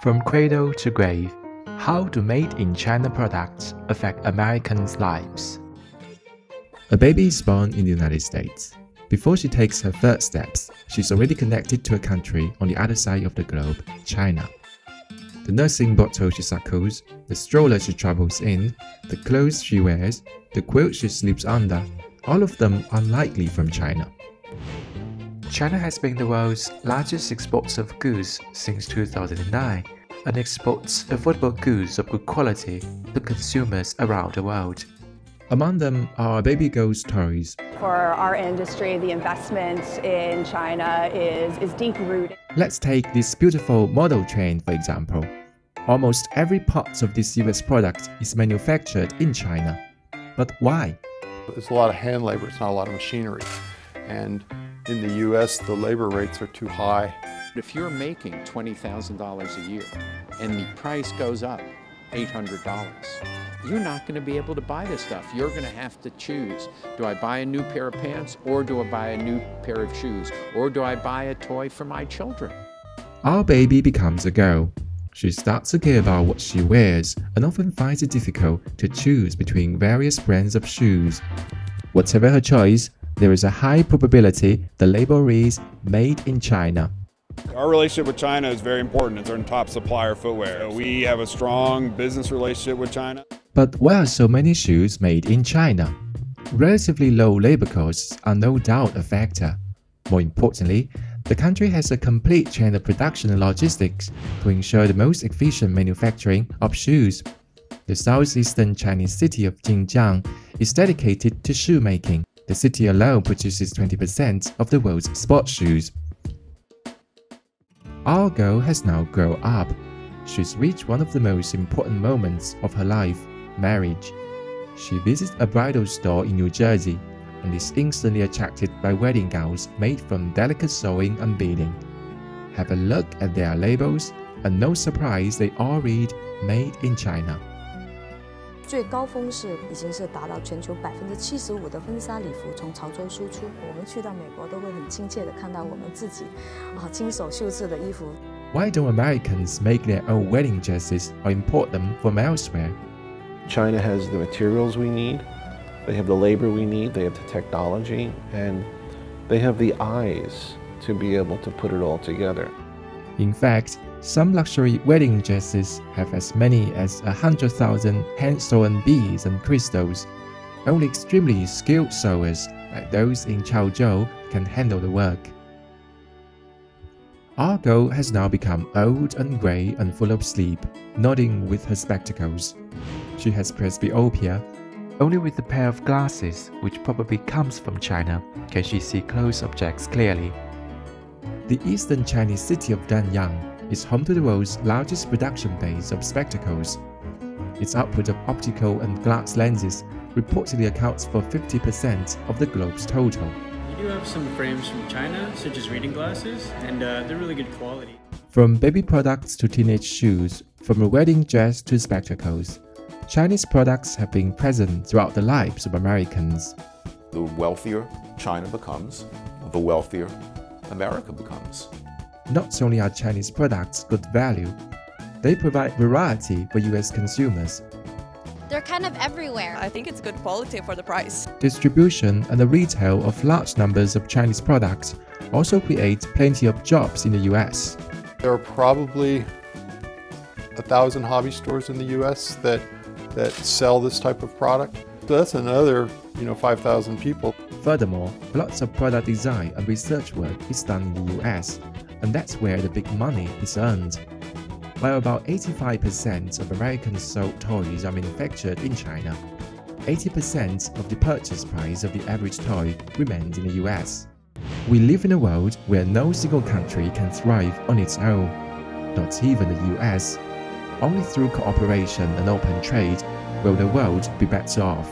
From cradle to grave, how do made-in-China products affect Americans' lives? A baby is born in the United States. Before she takes her first steps, she's already connected to a country on the other side of the globe, China. The nursing bottle she suckles, the stroller she travels in, the clothes she wears, the quilt she sleeps under, all of them are likely from China. China has been the world's largest exporter of goods since 2009 and exports affordable goods of good quality to consumers around the world. Among them are baby girls' toys. For our industry, the investment in China is deep-rooted. Let's take this beautiful model train, for example. Almost every part of this US product is manufactured in China. But why? There's a lot of hand labor, it's not a lot of machinery. And in the US, the labor rates are too high. If you're making $20,000 a year and the price goes up $800, you're not going to be able to buy this stuff. You're going to have to choose. Do I buy a new pair of pants, or do I buy a new pair of shoes, or do I buy a toy for my children? Our baby becomes a girl. She starts to care about what she wears and often finds it difficult to choose between various brands of shoes. Whatever her choice, there is a high probability the label reads "Made in China." Our relationship with China is very important. It's our top supplier of footwear. We have a strong business relationship with China. But why are so many shoes made in China? Relatively low labor costs are no doubt a factor. More importantly, the country has a complete chain of production and logistics to ensure the most efficient manufacturing of shoes. The southeastern Chinese city of Jinjiang is dedicated to shoemaking. The city alone produces 20% of the world's sports shoes. Our girl has now grown up. She's reached one of the most important moments of her life, marriage. She visits a bridal store in New Jersey and is instantly attracted by wedding gowns made from delicate sewing and beading. Have a look at their labels, and no surprise they all read "Made in China." 最高峰是已经是达到全球75%的婚纱礼服从潮州输出。我们去到美国都会很亲切的看到我们自己亲手绣制的衣服。Why don't Americans make their own wedding dresses or import them from elsewhere? China has the materials we need, they have the labor we need, they have the technology, and they have the eyes to be able to put it all together. In fact, some luxury wedding dresses have as many as 100,000 hand-sewn beads and crystals. Only extremely skilled sewers, like those in Chaozhou, can handle the work. Our girl has now become old and grey and full of sleep, nodding with her spectacles. She has presbyopia. Only with a pair of glasses, which probably comes from China, can she see close objects clearly. The eastern Chinese city of Danyang is home to the world's largest production base of spectacles. Its output of optical and glass lenses reportedly accounts for 50% of the globe's total. We do have some frames from China, such as reading glasses, and they're really good quality. From baby products to teenage shoes, from a wedding dress to spectacles, Chinese products have been present throughout the lives of Americans. The wealthier China becomes, the wealthier America becomes. Not only are Chinese products good value, they provide variety for US consumers. They're kind of everywhere. I think it's good quality for the price. Distribution and the retail of large numbers of Chinese products also create plenty of jobs in the US. There are probably 1,000 hobby stores in the US that sell this type of product. So that's another, 5,000 people. Furthermore, lots of product design and research work is done in the US, and that's where the big money is earned. While about 85% of American sold toys are manufactured in China, 80% of the purchase price of the average toy remains in the US. We live in a world where no single country can thrive on its own, not even the US. Only through cooperation and open trade will the world be better off.